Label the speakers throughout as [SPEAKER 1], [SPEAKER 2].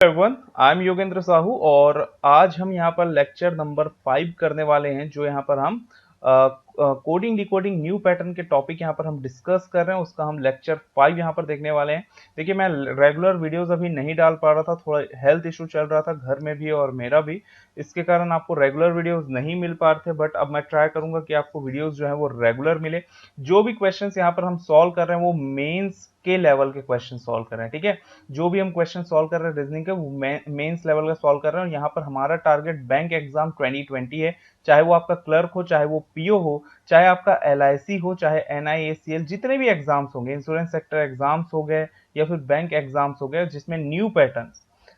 [SPEAKER 1] Everyone, I am Yogendra Sahu और आज हम यहाँ पर लेक्चर नंबर 5 करने वाले हैं। जो यहाँ पर हम कोडिंग डिकोडिंग न्यू पैटर्न के टॉपिक यहाँ पर हम डिस्कस कर रहे हैं, उसका हम लेक्चर 5 यहाँ पर देखने वाले हैं। देखिए, मैं रेगुलर वीडियोस अभी नहीं डाल पा रहा था, थोड़ा हेल्थ इशू चल रहा था घर में भी और मेरा भी, इसके कारण आपको रेगुलर वीडियोस नहीं मिल पा रहे थे। बट अब मैं ट्राई करूंगा कि आपको वीडियोस जो है वो रेगुलर मिले। जो भी क्वेश्चंस यहाँ पर हम सॉल्व कर रहे हैं वो मेंस के लेवल के क्वेश्चन सॉल्व कर रहे हैं, ठीक है। जो भी हम क्वेश्चन सॉल्व कर रहे हैं रीजनिंग के, वो मेंस लेवल का सॉल्व कर रहे हैं। और यहाँ पर हमारा टारगेट बैंक एग्जाम 2020 है, चाहे वो आपका क्लर्क हो, चाहे वो पीओ हो, चाहे आपका एलआईसी हो, चाहे एनआईएसीएल, जितने भी एग्जाम्स होंगे, इंश्योरेंस सेक्टर एग्जाम्स हो गए या फिर बैंक एग्जाम्स हो गए, जिसमें न्यू पैटर्न,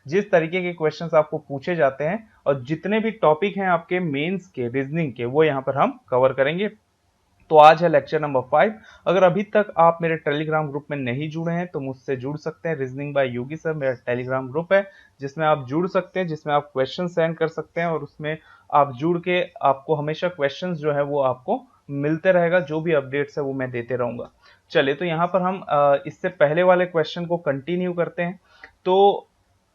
[SPEAKER 1] जिस तरीके के क्वेश्चंस आपको पूछे जाते हैं और जितने भी टॉपिक हैं आपके मेंस के रीजनिंग के, वो यहाँ पर हम कवर करेंगे। तो आज है लेक्चर नंबर 5। अगर अभी तक आप मेरे टेलीग्राम ग्रुप में नहीं जुड़े हैं तो मुझसे जुड़ सकते हैं। रीजनिंग बाय योगी सर मेरा टेलीग्राम ग्रुप है, जिसमें आप जुड़ सकते हैं, जिसमें आप क्वेश्चन सेंड कर सकते हैं और उसमें आप जुड़ के आपको हमेशा क्वेश्चंस जो है वो आपको मिलते रहेगा। जो भी अपडेट्स है वो मैं देते रहूंगा। चलिए, तो यहाँ पर हम इससे पहले वाले क्वेश्चन को कंटिन्यू करते हैं। तो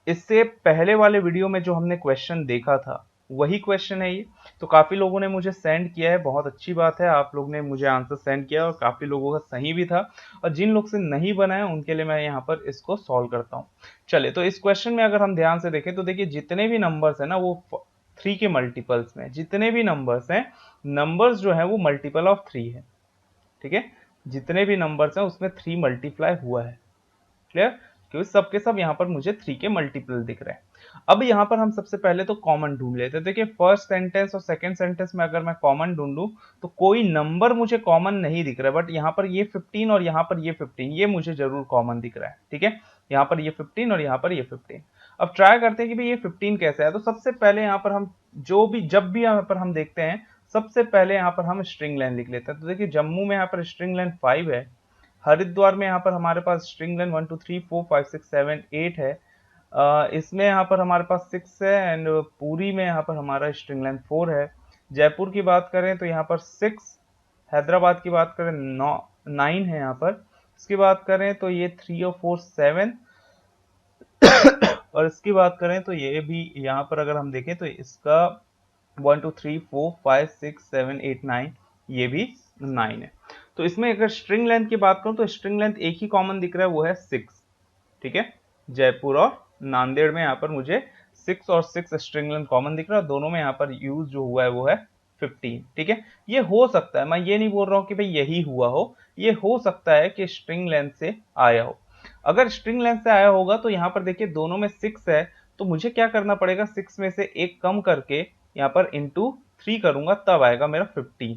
[SPEAKER 1] इससे पहले वाले वीडियो में जो हमने क्वेश्चन देखा था वही क्वेश्चन है ये। तो काफी लोगों ने मुझे सेंड किया है, बहुत अच्छी बात है, आप लोग ने मुझे आंसर सेंड किया और काफी लोगों का सही भी था। और जिन लोग से नहीं बना है उनके लिए मैं यहाँ पर इसको सॉल्व करता हूँ। चलिए, तो इस क्वेश्चन में अगर हम ध्यान से देखें तो देखिए, जितने भी नंबर्स है ना वो 3 के मल्टीपल्स में, जितने भी नंबर्स हैं, नंबर्स जो है वो मल्टीपल ऑफ 3 है, ठीक है। जितने भी नंबर्स हैं उसमें 3 मल्टीप्लाई हुआ है। क्लियर? क्योंकि सबके सब यहाँ पर मुझे 3 के मल्टीपल दिख रहे हैं। अब यहाँ पर हम सबसे पहले तो कॉमन ढूंढ लेते हैं। देखिए, फर्स्ट सेंटेंस और सेकंड सेंटेंस में अगर मैं कॉमन ढूंढूं तो कोई नंबर मुझे कॉमन नहीं दिख रहा है। बट यहाँ पर ये 15 और यहाँ पर ये 15, ये मुझे जरूर कॉमन दिख रहा है, ठीक है। यहाँ पर ये 15 और यहाँ पर ये 15। अब ट्राई करते हैं कि भाई ये 15 कैसे है। तो सबसे पहले यहाँ पर हम जब भी यहाँ पर हम देखते हैं, सबसे पहले यहाँ पर हम स्ट्रिंग लेंथ लिख लेते हैं। तो देखिए, जम्मू में यहाँ पर स्ट्रिंग लेंथ 5 है, हरिद्वार में यहाँ पर हमारे पास स्ट्रिंग लेंथ 1 2 3 4 5 6 7 8 है। इसमें यहाँ पर हमारे पास 6 है एंड पुरी में यहाँ पर हमारा स्ट्रिंग लेंथ 4 है। जयपुर की बात करें तो यहाँ पर 6, हैदराबाद की बात करें 9 है यहाँ पर। इसकी बात करें तो ये 3 और 4 7 और इसकी बात करें तो ये भी यहाँ पर अगर हम देखें तो इसका 1 2 3 4 5 6 7 8 9, ये भी 9 है। तो इसमें अगर स्ट्रिंग लेंथ की बात करूं तो स्ट्रिंग लेंथ एक ही कॉमन दिख रहा है, वो है 6, ठीक है। जयपुर और नांदेड़ में यहाँ पर मुझे 6 और 6 स्ट्रिंग लेंथ कॉमन दिख रहा है। दोनों में यहाँ पर यूज जो हुआ है वो है 15, ठीक है। ये हो सकता है, मैं ये नहीं बोल रहा हूँ कि भाई यही हुआ हो, ये हो सकता है कि स्ट्रिंग लेंथ से आया हो। अगर स्ट्रिंग लेंथ से आया होगा तो यहाँ पर देखिए दोनों में 6 है, तो मुझे क्या करना पड़ेगा, 6 में से एक कम करके यहाँ पर इंटू 3 करूंगा, तब आएगा मेरा 15।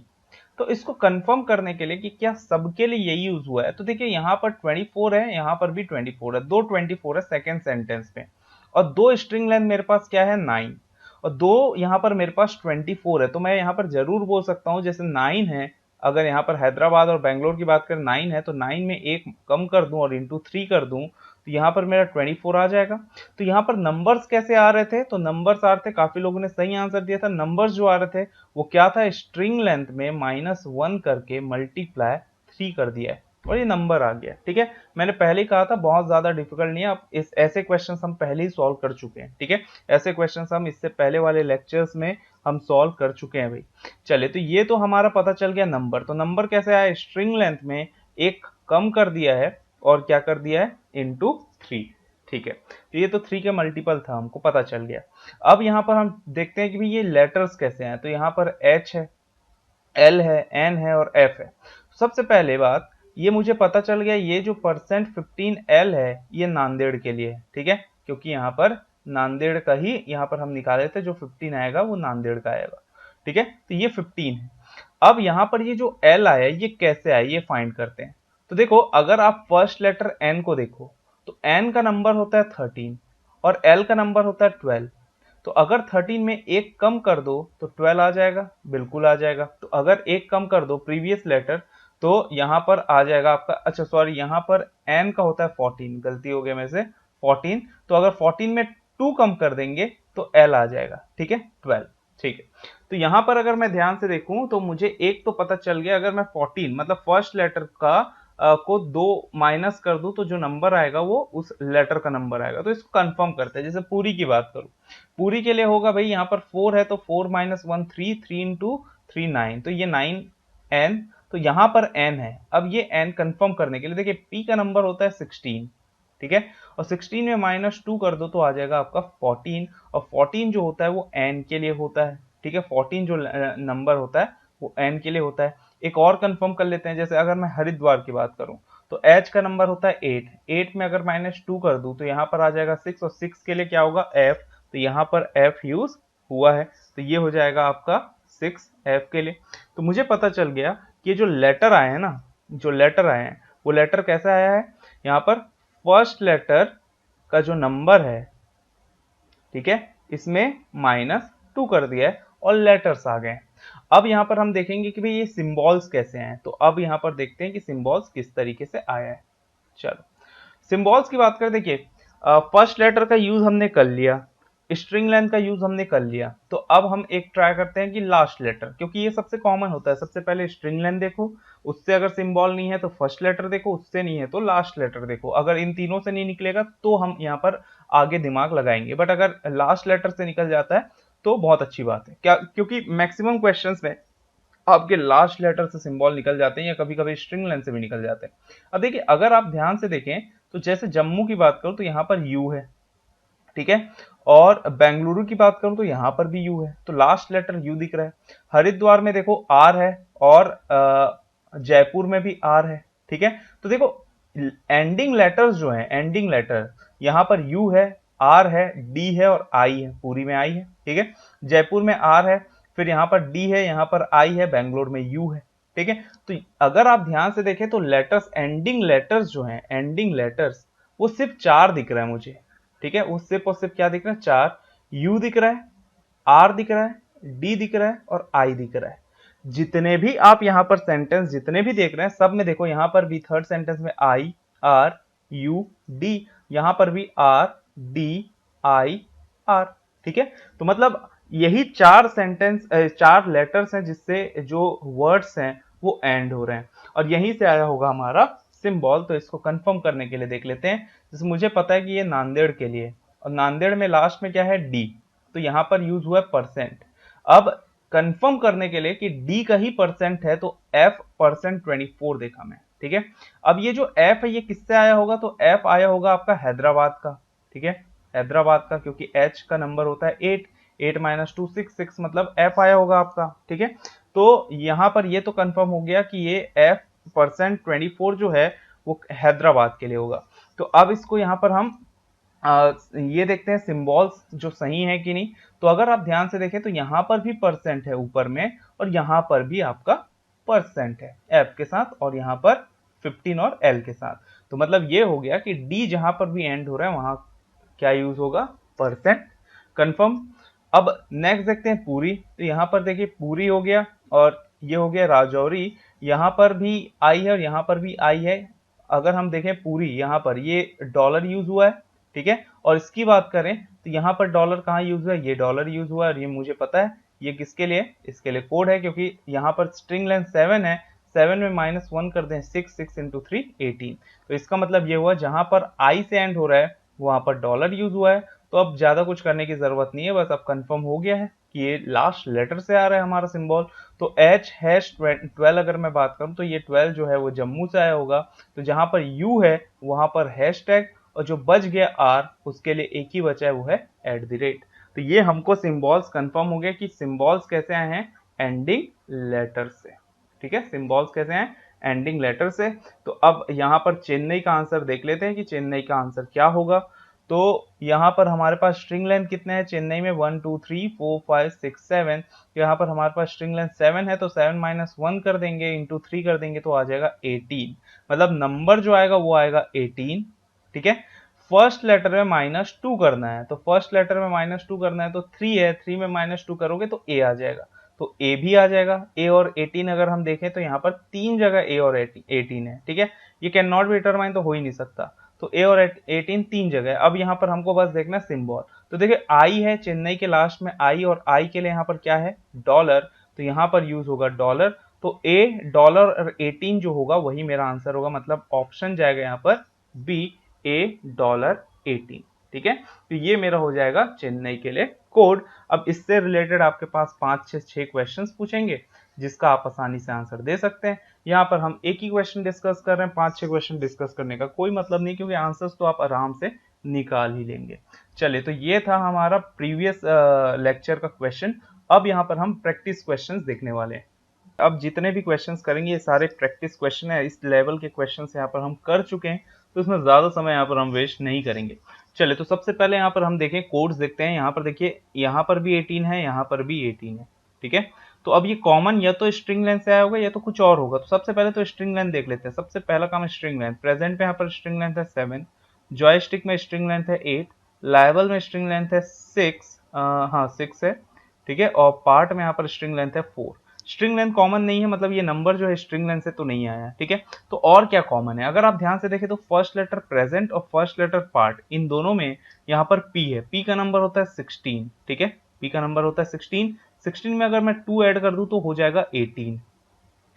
[SPEAKER 1] तो इसको कंफर्म करने के लिए कि क्या सबके लिए यही यूज हुआ है, तो देखिए यहाँ पर 24 है, यहाँ पर भी 24 है, दो 24 है सेकेंड सेंटेंस में। और दो स्ट्रिंग लेंथ मेरे पास क्या है, 9, और दो यहाँ पर मेरे पास 24 है। तो मैं यहाँ पर जरूर बोल सकता हूँ, जैसे 9 है, अगर यहाँ पर हैदराबाद और बेंगलोर की बात करें 9 है, तो 9 में एक कम कर दूं और इंटू 3 कर दूं तो यहाँ पर मेरा 24 आ जाएगा। तो यहाँ पर नंबर्स कैसे आ रहे थे, तो नंबर्स आ रहे थे, काफी लोगों ने सही आंसर दिया था। नंबर्स जो आ रहे थे वो क्या था, स्ट्रिंग लेंथ में -1 करके मल्टीप्लाई 3 कर दिया है और ये नंबर आ गया, ठीक है। मैंने पहले ही कहा था बहुत ज्यादा डिफिकल्ट नहीं है। अब इस ऐसे क्वेश्चन हम पहले ही सॉल्व कर चुके हैं, ठीक है। ऐसे क्वेश्चन हम इससे पहले वाले लेक्चर्स में हम सॉल्व कर चुके हैं भाई। चलिए, तो ये तो हमारा पता चल गया नंबर। तो नंबर कैसे आया, स्ट्रिंग लेंथ में एक कम कर दिया है और क्या कर दिया है, इंटू 3, ठीक है। तो ये तो 3 के मल्टीपल था, हमको पता चल गया। अब यहाँ पर हम देखते हैं कि भाई ये लेटर्स कैसे हैं। तो यहाँ पर H है, L है, N है और F है। सबसे पहले बात ये मुझे पता चल गया, ये जो %15L है ये नांदेड़ के लिए है, ठीक है, क्योंकि यहाँ पर नांदेड़ का ही यहाँ पर हम निकाले थे, जो 15 आएगा वो नांदेड़ का आएगा, ठीक है। तो ये 15 है। अब यहाँ पर ये जो L आया ये कैसे आया, ये फाइंड करते हैं। तो देखो, अगर आप फर्स्ट लेटर N को देखो तो N का नंबर होता है 13 और L का नंबर होता है 12। तो अगर 13 में एक कम कर दो तो 12 आ जाएगा, बिल्कुल आ जाएगा। तो अगर एक कम कर दो प्रीवियस लेटर तो यहाँ पर आ जाएगा आपका, अच्छा सॉरी, यहाँ पर n का होता है 14, गलती हो गया मेरे से, 14। तो अगर 14 में 2 कम कर देंगे तो l आ जाएगा, ठीक है, 12, ठीक है। तो यहाँ पर अगर मैं ध्यान से देखूं तो मुझे एक तो पता चल गया, अगर मैं 14 मतलब फर्स्ट लेटर का को 2 माइनस कर दूं तो जो नंबर आएगा वो उस लेटर का नंबर आएगा। तो इसको कंफर्म करते हैं। जैसे पूरी की बात करूं, पूरी के लिए होगा भाई यहाँ पर 4 है तो 4 माइनस 1 3, 3 इंटू 3 9, तो ये 9n, तो यहाँ पर n है। अब ये n कंफर्म करने के लिए देखिए p का नंबर होता है 16, ठीक है, और 16 में -2 कर दो तो आ जाएगा आपका 14, और 14 जो होता है वो n के लिए होता है, ठीक है, 14 जो नंबर होता है वो n के लिए होता है। एक और कंफर्म कर लेते हैं, जैसे अगर मैं हरिद्वार की बात करूं तो h का नंबर होता है 8, 8 में अगर -2 कर दूं तो यहाँ पर आ जाएगा 6, और 6 के लिए क्या होगा f, तो यहाँ पर f यूज हुआ है, तो ये हो जाएगा आपका 6f के लिए। तो मुझे पता चल गया कि ये जो लेटर आए हैं ना, जो लेटर आए हैं वो लेटर कैसा आया है, यहाँ पर फर्स्ट लेटर का जो नंबर है, ठीक है, इसमें -2 कर दिया है और लेटर्स आ गए। अब यहाँ पर हम देखेंगे कि भाई ये सिंबल्स कैसे हैं, तो अब यहाँ पर देखते हैं कि सिंबल्स किस तरीके से आया है। चलो सिंबल्स की बात करें, देखिए फर्स्ट लेटर का यूज हमने कर लिया, स्ट्रिंग लेंथ का यूज हमने कर लिया, तो अब हम एक ट्राई करते हैं कि लास्ट लेटर, क्योंकि ये सबसे कॉमन होता है, सबसे पहले स्ट्रिंग लेंथ देखो, उससे अगर सिंबल नहीं है तो फर्स्ट लेटर देखो, उससे नहीं है तो लास्ट लेटर देखो। अगर इन तीनों से नहीं निकलेगा तो हम यहाँ पर आगे दिमाग लगाएंगे, बट अगर लास्ट लेटर से निकल जाता है तो बहुत अच्छी बात है, क्या, क्योंकि मैक्सिमम क्वेश्चंस में आपके लास्ट लेटर से सिंबल निकल जाते हैं या कभी कभी स्ट्रिंग लेंथ से भी निकल जाते हैं। अब देखिए अगर आप ध्यान से देखें तो जैसे जम्मू की बात करूं तो यहाँ पर यू है, ठीक है, और बेंगलुरु की बात करूं तो यहाँ पर भी यू है, तो लास्ट लेटर यू दिख रहा है। हरिद्वार में देखो आर है, और जयपुर में भी आर है, ठीक है। तो देखो एंडिंग लेटर्स जो है, एंडिंग लेटर यहाँ पर यू है, आर है, डी है और आई है, पूरी में आई है, ठीक है। जयपुर में आर है, फिर यहाँ पर डी है, यहाँ पर आई है, बेंगलोर में यू है, ठीक है। तो अगर आप ध्यान से देखें तो लेटर्स, एंडिंग लेटर्स जो हैं, एंडिंग लेटर्स वो सिर्फ 4 दिख रहा है मुझे, ठीक है, वो सिर्फ और सिर्फ क्या दिख रहा है, 4, यू दिख रहा है, आर दिख रहा है, डी दिख रहा है और आई दिख रहा है। जितने भी आप यहाँ पर सेंटेंस जितने भी देख रहे हैं सब में देखो, यहाँ पर भी थर्ड सेंटेंस में आई, आर, यू, डी, यहाँ पर भी आर, डी, आई, आर, ठीक है। तो मतलब यही 4 सेंटेंस, 4 लेटर्स हैं जिससे जो वर्ड्स हैं वो एंड हो रहे हैं, और यहीं से आया होगा हमारा सिंबल। तो इसको कंफर्म करने के लिए देख लेते हैं, जैसे मुझे पता है कि ये नांदेड़ के लिए, और नांदेड़ में लास्ट में क्या है, डी, तो यहाँ पर यूज हुआ है परसेंट। अब कंफर्म करने के लिए कि डी का ही परसेंट है तो एफ परसेंट 24 देखा मैं, ठीक है। अब ये जो एफ है ये किससे आया होगा, तो एफ आया होगा आपका हैदराबाद का, ठीक है, हैदराबाद का, क्योंकि एच का नंबर होता है 8, 8 माइनस 2 6, 6 मतलब एफ आया होगा आपका, ठीक है। तो यहाँ पर ये तो कंफर्म हो गया कि ये एफ परसेंट 24 जो है वो हैदराबाद के लिए होगा। तो अब इसको यहाँ पर हम ये देखते हैं सिंबल्स जो सही है कि नहीं। तो अगर आप ध्यान से देखें तो यहाँ पर भी परसेंट है ऊपर में, और यहाँ पर भी आपका परसेंट है एफ के साथ, और यहाँ पर 15 और एल के साथ। तो मतलब ये हो गया कि डी जहां पर भी एंड हो रहा है वहां क्या यूज होगा, परसेंट, कंफर्म। अब नेक्स्ट देखते हैं पूरी, तो यहाँ पर देखिए पूरी हो गया, और ये हो गया राजौरी, यहाँ पर भी आई है और यहाँ पर भी आई है। अगर हम देखें पूरी, यहाँ पर ये डॉलर यूज हुआ है, ठीक है, और इसकी बात करें तो यहाँ पर डॉलर कहाँ यूज हुआ है, ये डॉलर यूज हुआ है, और ये मुझे पता है ये किसके लिए, इसके लिए कोड है, क्योंकि यहाँ पर स्ट्रिंग लेंथ 7 है, 7 में -1 कर दें 6, 6 इंटू 3 18, तो इसका मतलब ये हुआ जहां पर आई से एंड हो रहा है वहां पर डॉलर यूज हुआ है। तो अब ज्यादा कुछ करने की जरूरत नहीं है, बस अब कंफर्म हो गया है कि ये लास्ट लेटर से आ रहा है हमारा सिंबल। तो H#12 अगर मैं बात करूं तो ये 12 जो है वो जम्मू से आया होगा, तो जहां पर यू है वहां पर हैशटैग, और जो बच गया आर उसके लिए एक ही बचा है वो है @। तो ये हमको सिंबल्स कंफर्म हो गया कि सिंबल्स कैसे आए हैं, एंडिंग लेटर से, ठीक है, सिंबल्स कैसे हैं, एंडिंग लेटर से। तो अब यहाँ पर चेन्नई का आंसर देख लेते हैं कि चेन्नई का आंसर क्या होगा। तो यहाँ पर हमारे पास स्ट्रिंग लेंथ कितने हैं चेन्नई में, 1 2 3 4 5 6 7, यहाँ पर हमारे पास स्ट्रिंग लेंथ 7 है, तो 7 माइनस 1 कर देंगे इंटू 3 कर देंगे तो आ जाएगा 18, मतलब नंबर जो आएगा वो आएगा 18, ठीक है। फर्स्ट लेटर में -2 करना है, तो फर्स्ट लेटर में -2 करना है तो 3 है, 3 में -2 करोगे तो ए आ जाएगा, तो ए भी आ जाएगा। ए और 18 अगर हम देखें तो यहाँ पर 3 जगह ए और 18 है, ठीक है, ये कैन नॉट बी डिटरमाइन, तो हो ही नहीं सकता, तो ए और 18 3 जगह है। अब यहाँ पर हमको बस देखना सिंबल, तो देखिए आई है चेन्नई के लास्ट में आई, और आई के लिए यहाँ पर क्या है, डॉलर, तो यहाँ पर यूज होगा डॉलर, तो $18 जो होगा वही मेरा आंसर होगा, मतलब ऑप्शन जाएगा यहाँ पर बी, $18। ठीक है, तो ये मेरा हो जाएगा चेन्नई के लिए कोड। अब इससे रिलेटेड आपके पास 5 से 6 क्वेश्चंस पूछेंगे जिसका आप आसानी से आंसर दे सकते हैं। यहाँ पर हम एक ही क्वेश्चन डिस्कस कर रहे हैं, 5-6 क्वेश्चन डिस्कस करने का कोई मतलब नहीं, क्योंकि आंसर्स तो आप आराम से निकाल ही लेंगे। चलिए, तो ये था हमारा प्रीवियस लेक्चर का क्वेश्चन। अब यहाँ पर हम प्रैक्टिस क्वेश्चंस देखने वाले हैं। अब जितने भी क्वेश्चंस करेंगे ये सारे प्रैक्टिस क्वेश्चन है, इस लेवल के क्वेश्चंस यहाँ पर हम कर चुके हैं, तो इसमें ज्यादा समय यहाँ पर हम वेस्ट नहीं करेंगे। चलिए, तो सबसे पहले यहाँ पर हम देखें कोड्स देखते हैं। यहाँ पर देखिए, यहाँ पर भी 18 है, यहाँ पर भी 18 है। ठीक है, तो अब ये कॉमन या तो स्ट्रिंग लेंथ से आया होगा या तो कुछ और होगा। तो सबसे पहले तो स्ट्रिंग लेंथ देख लेते हैं। सबसे पहला काम है स्ट्रिंग लेंथ। प्रेजेंट में यहाँ पर स्ट्रिंग लेंथ है 7, जॉयस्टिक में स्ट्रिंग लेंथ है 8, लाइबल में स्ट्रिंग लेंथ है 6, हाँ 6 है। ठीक है, और पार्ट में यहाँ पर स्ट्रिंग लेंथ है 4। स्ट्रिंग लेंथ कॉमन नहीं है, मतलब ये नंबर जो है स्ट्रिंग लेंथ से तो नहीं आया। ठीक है, तो और क्या कॉमन है? अगर आप ध्यान से देखें तो फर्स्ट लेटर प्रेजेंट और फर्स्ट लेटर पार्ट, इन दोनों में यहाँ पर पी है। पी का नंबर होता है 16। ठीक है, पी का नंबर होता है 16। 16 में अगर मैं 2 ऐड कर दूं तो हो जाएगा 18।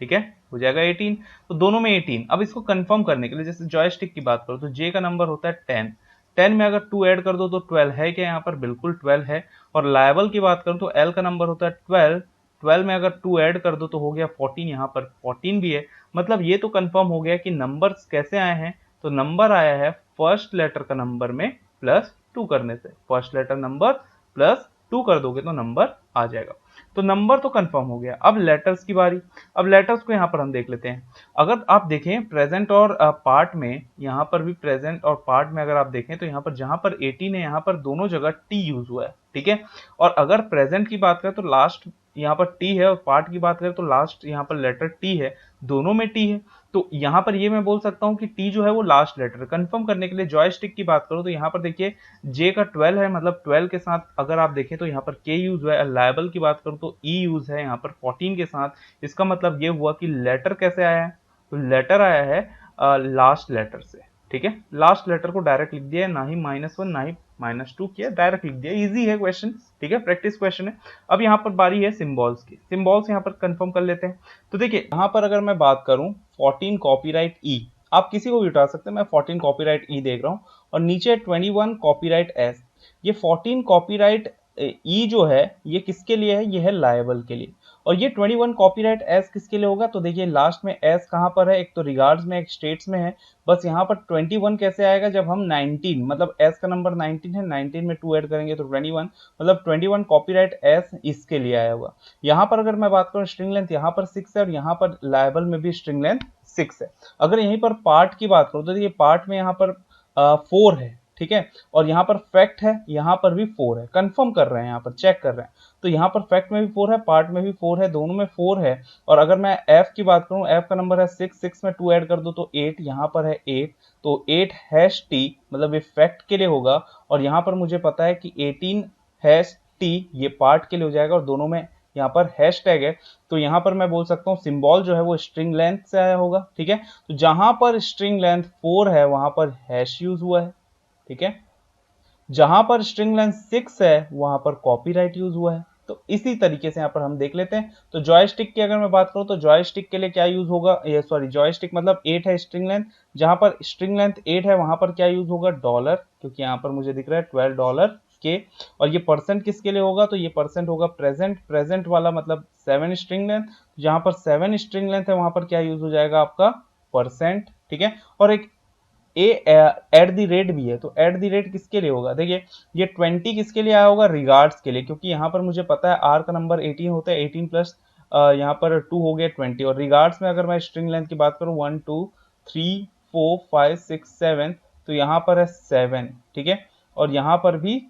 [SPEAKER 1] ठीक है, हो जाएगा 18। तो दोनों में 18। अब इसको कंफर्म करने के लिए, जैसे जॉयस्टिक की बात करो तो जे का नंबर होता है 10। 10 में अगर 2 ऐड कर दो तो 12 है क्या? यहाँ पर बिल्कुल 12 है। और लायबल की बात करूं तो एल का नंबर होता है 12। 12 में अगर 2 ऐड कर दो तो हो गया 14। यहाँ पर 14 भी है। मतलब ये तो कंफर्म हो गया कि नंबर्स कैसे आए हैं। तो नंबर आया है फर्स्ट लेटर का नंबर में +2 करने से। फर्स्ट लेटर नंबर +2 कर दोगे तो नंबर आ जाएगा। तो नंबर तो कंफर्म हो गया। अब लेटर्स की बारी। अब लेटर्स को यहाँ पर हम देख लेते हैं। अगर आप देखें प्रेजेंट और पार्ट में, यहाँ पर भी प्रेजेंट और पार्ट में अगर आप देखें तो यहाँ पर जहां पर 18 है यहाँ पर दोनों जगह टी यूज हुआ है। ठीक है, और अगर प्रेजेंट की बात करें तो लास्ट यहाँ पर टी है, और पार्ट की बात करें तो लास्ट यहाँ पर लेटर टी है। दोनों में टी है, तो यहाँ पर ये मैं बोल सकता हूँ कि टी जो है वो लास्ट लेटर। कंफर्म करने के लिए जॉयस्टिक की बात करूँ तो यहाँ पर देखिए जे का 12 है, मतलब 12 के साथ अगर आप देखें तो यहाँ पर के यूज हुआ है। लायबल की बात करूँ तो ई यूज है यहाँ पर 14 के साथ। इसका मतलब ये हुआ कि लेटर कैसे आया है? तो लेटर आया है लास्ट लेटर से। ठीक है, लास्ट लेटर को डायरेक्ट लिख दिया है, ना ही -1 ना ही -2 किया, डायरेक्ट लिख दिया। इजी है क्वेश्चन। ठीक है, प्रैक्टिस क्वेश्चन है। अब यहाँ पर बारी है सिंबल्स की। सिंबल्स यहाँ पर कंफर्म कर लेते हैं। तो देखिए यहाँ पर अगर मैं बात करूं 14 कॉपीराइट ई, आप किसी को भी उठा सकते हैं। मैं 14 कॉपीराइट ई देख रहा हूं, और नीचे 21 कॉपीराइट एस। ये 14 कॉपीराइट ई जो है ये किसके लिए है? ये है लायबल के लिए। और ये 21 कॉपीराइट एस किसके लिए होगा? तो देखिए लास्ट में एस कहां पर है? एक तो रिगार्ड्स में, एक स्टेट्स में है। बस यहाँ पर 21 कैसे आएगा? जब हम 19, मतलब एस का नंबर 19 है, 19 में 2 ऐड करेंगे तो 21, मतलब 21 कॉपीराइट एस इसके लिए आया होगा। यहाँ पर अगर मैं बात करूँ स्ट्रिंग लेंथ, यहाँ पर 6 है, और यहाँ पर लायबल में भी स्ट्रिंग लेंथ 6 है। अगर यहीं पर पार्ट की बात करूँ तो देखिए पार्ट में यहाँ पर 4 है। ठीक है, और यहाँ पर फैक्ट है, यहाँ पर भी 4 है। कंफर्म कर रहे हैं, यहाँ पर चेक कर रहे हैं। तो यहाँ पर फैक्ट में भी 4 है, पार्ट में भी 4 है, दोनों में 4 है। और अगर मैं एफ की बात करूँ, एफ का नंबर है 6, 6 में 2 ऐड कर दो तो 8, यहाँ पर है 8, तो 8 हैश टी, मतलब ये फैक्ट के लिए होगा। और यहाँ पर मुझे पता है कि 18 हैश टी ये पार्ट के लिए हो जाएगा, और दोनों में यहाँ पर हैश टैग है। तो यहाँ पर मैं बोल सकता हूँ सिंबल जो है वो स्ट्रिंग लेंथ से आया होगा। ठीक है, तो जहां पर स्ट्रिंग लेंथ 4 है वहां पर हैश यूज हुआ है। ठीक है, जहां पर स्ट्रिंग लेंथ 6 है वहां पर कॉपीराइट यूज हुआ है। तो इसी तरीके से यहाँ पर हम देख लेते हैं। तो जॉयस्टिक की अगर मैं बात करूं तो जॉयस्टिक के लिए क्या यूज होगा? ये सॉरी, जॉयस्टिक मतलब 8 है स्ट्रिंग लेंथ, जहां पर स्ट्रिंग लेंथ 8 है वहां पर क्या यूज होगा? डॉलर, क्योंकि यहाँ पर मुझे दिख रहा है $12 के। और ये परसेंट किसके लिए होगा? तो ये परसेंट होगा प्रेजेंट, प्रेजेंट वाला मतलब 7 स्ट्रिंग लेंथ। जहां पर 7 स्ट्रिंग लेंथ है वहां पर क्या यूज हो जाएगा? आपका परसेंट। ठीक है, और एक एट द रेट भी है, तो एट द रेट किसके लिए होगा? देखिए ये 20 किसके लिए आया होगा? रिगार्ड्स के लिए, क्योंकि यहाँ पर मुझे पता है आर का नंबर 18 होता है, 18 प्लस यहाँ पर 2 हो गया 20। और रिगार्ड्स में अगर मैं स्ट्रिंग लेंथ की बात करूँ 1 2 3 4 5 6 7, तो यहाँ पर है 7। ठीक है, और यहाँ पर भी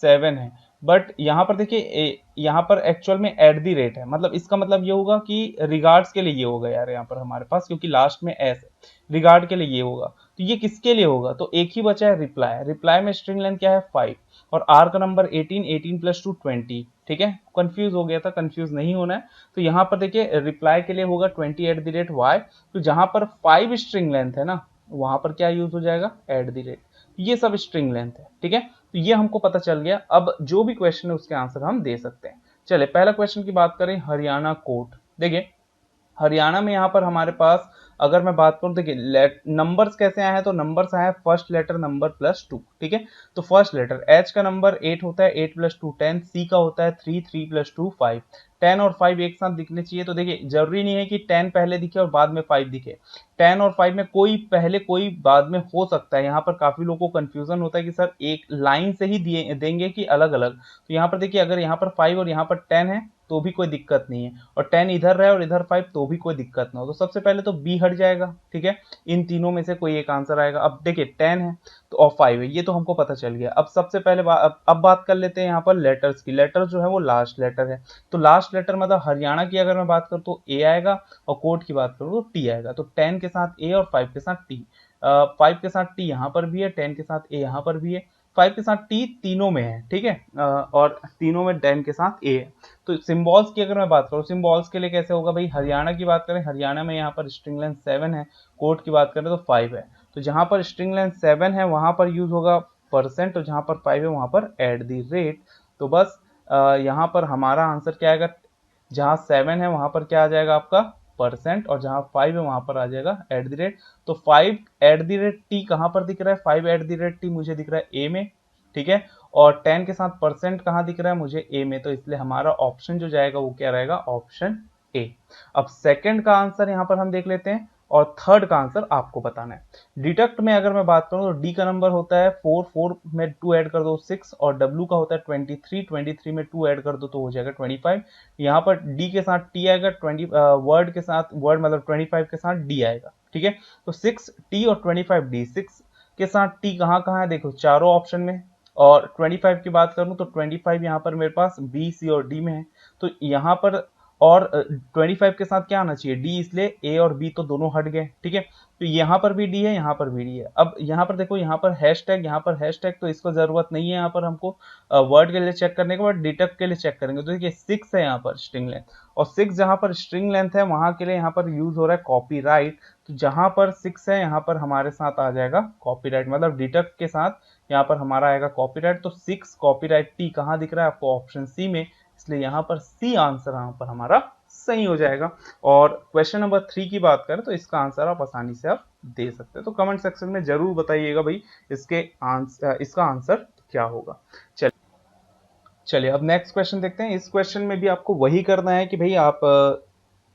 [SPEAKER 1] 7 है। बट यहाँ पर देखिए यहाँ पर एक्चुअल में एट द रेट है, मतलब इसका मतलब ये होगा कि रिगार्ड्स के लिए ये होगा यार यहाँ पर हमारे पास, क्योंकि लास्ट में एस है। रिगार्ड के लिए ये होगा, तो ये किसके लिए होगा? तो एक ही बचा है रिप्लाई। रिप्लाई में स्ट्रिंग लेंथ क्या है? 5, और आर का नंबर 18, 18 प्लस 2 20। ठीक है, कंफ्यूज हो गया था, कंफ्यूज नहीं होना है। तो यहाँ पर देखिए रिप्लाई के लिए होगा 20 एट द रेट वाई। तो जहां पर 5 स्ट्रिंग लेंथ है ना वहां पर क्या यूज हो जाएगा? At the rate. ये सब स्ट्रिंग लेंथ है। ठीक है, तो ये हमको पता चल गया। अब जो भी क्वेश्चन है उसके आंसर हम दे सकते हैं। चले पहला क्वेश्चन की बात करें, हरियाणा कोर्ट। देखिए हरियाणा में यहाँ पर हमारे पास अगर मैं बात करूँ, देखिए नंबर्स कैसे आए हैं, तो नंबर्स आए हैं फर्स्ट लेटर नंबर प्लस 2, ठीक है। तो फर्स्ट लेटर एच का नंबर 8 होता है, 8 प्लस 2 10, सी का होता है 3, 3 प्लस 2 5, 10 और 5 एक साथ दिखने चाहिए। तो देखिए जरूरी नहीं है कि 10 पहले दिखे और बाद में 5 दिखे, 10 और 5 में कोई पहले कोई बाद में हो सकता है। यहाँ पर काफी लोगों को कंफ्यूजन होता है कि सर एक लाइन से ही दिए देंगे कि अलग अलग। तो यहाँ पर देखिए अगर यहाँ पर 5 और यहाँ पर 10 है तो भी कोई दिक्कत नहीं है, और 10 इधर रहे और इधर 5 तो भी कोई दिक्कत ना हो। तो सबसे पहले तो बी हट जाएगा, ठीक है। इन तीनों में से कोई एक आंसर आएगा। अब देखिए 10 है तो और 5 है, ये तो हमको पता चल गया। अब सबसे पहले अब बात कर लेते हैं यहाँ पर लेटर्स की। लेटर जो है वो लास्ट लेटर है, तो लास्ट लेटर मतलब हरियाणा की अगर मैं बात करूँ तो ए आएगा, और कोट की बात करूँ तो टी आएगा। तो 10 के साथ ए और 5 के साथ टी, 5 के साथ टी यहाँ पर भी है, 10 के साथ ए यहाँ पर भी है, 5 के साथ टी तीनों में है, ठीक है। और तीनों में 10 के साथ ए है। तो सिंबल्स की अगर मैं बात करूँ, सिंबल्स के लिए कैसे होगा भाई, हरियाणा की बात करें, हरियाणा में यहाँ पर स्ट्रिंग लेंथ 7 है, कोट की बात करें तो 5 है। तो जहां पर स्ट्रिंग लेंथ 7 है वहां पर यूज होगा परसेंट, और जहां पर 5 है वहां पर एट द रेट। तो बस यहाँ पर हमारा आंसर क्या आएगा, जहां 7 है वहां पर क्या आ जाएगा आपका परसेंट, और जहां 5 है वहां पर आ जाएगा एट द रेट। तो 5 एट द रेट टी कहां पर दिख रहा है, 5 एट द रेट टी मुझे दिख रहा है ए में, ठीक है। और 10 के साथ परसेंट कहां दिख रहा है मुझे ए में, तो इसलिए हमारा ऑप्शन जो जाएगा वो क्या रहेगा, ऑप्शन ए। अब सेकंड का आंसर यहां पर हम देख लेते हैं, और थर्ड का आंसर आपको बताना है। डिडक्ट में अगर मैं बात करूं तो डी का नंबर होता है 4, 4 में 2 ऐड कर दो 6, और डब्ल्यू का होता है 23, 23 में 2 ऐड कर दो तो हो जाएगा 25। यहाँ पर डी के साथ टी आएगा, 20 वर्ड के साथ, वर्ड मतलब 25 के साथ डी आएगा, ठीक है। तो 6 टी और 25 डी, 6 के साथ टी कहाँ कहाँ है, देखो चारों ऑप्शन में। और 25 की बात करूं तो 25 यहाँ पर मेरे पास बी, सी और डी में है। तो यहाँ पर और 25 के साथ क्या आना चाहिए, डी, इसलिए ए और बी तो दोनों हट गए, ठीक है। तो यहाँ पर भी डी है, यहाँ पर भी डी है। अब यहाँ पर देखो, यहाँ पर हैशटैग, यहाँ पर हैशटैग तो इसको जरूरत नहीं है यहाँ पर हमको वर्ड के लिए चेक करने के बाद डिटेक्ट के लिए चेक करेंगे। तो देखिए 6 है यहाँ पर स्ट्रिंग लेंथ, और 6 जहाँ पर स्ट्रिंग लेंथ है वहां के लिए यहाँ पर यूज हो रहा है कॉपीराइट। तो जहां पर 6 है यहाँ पर हमारे साथ आ जाएगा कॉपीराइट, मतलब डिटेक्ट के साथ यहाँ पर हमारा आएगा कॉपीराइट। तो 6 कॉपीराइट टी कहाँ दिख रहा है आपको, ऑप्शन सी में, इसलिए यहाँ पर सी आंसर यहाँ पर हमारा सही हो जाएगा। और क्वेश्चन नंबर 3 की बात करें तो इसका आंसर आप आसानी से आप दे सकते हैं। तो कमेंट सेक्शन में जरूर बताइएगा भाई इसका आंसर क्या होगा। चलिए अब नेक्स्ट क्वेश्चन देखते हैं। इस क्वेश्चन में भी आपको वही करना है कि भाई आप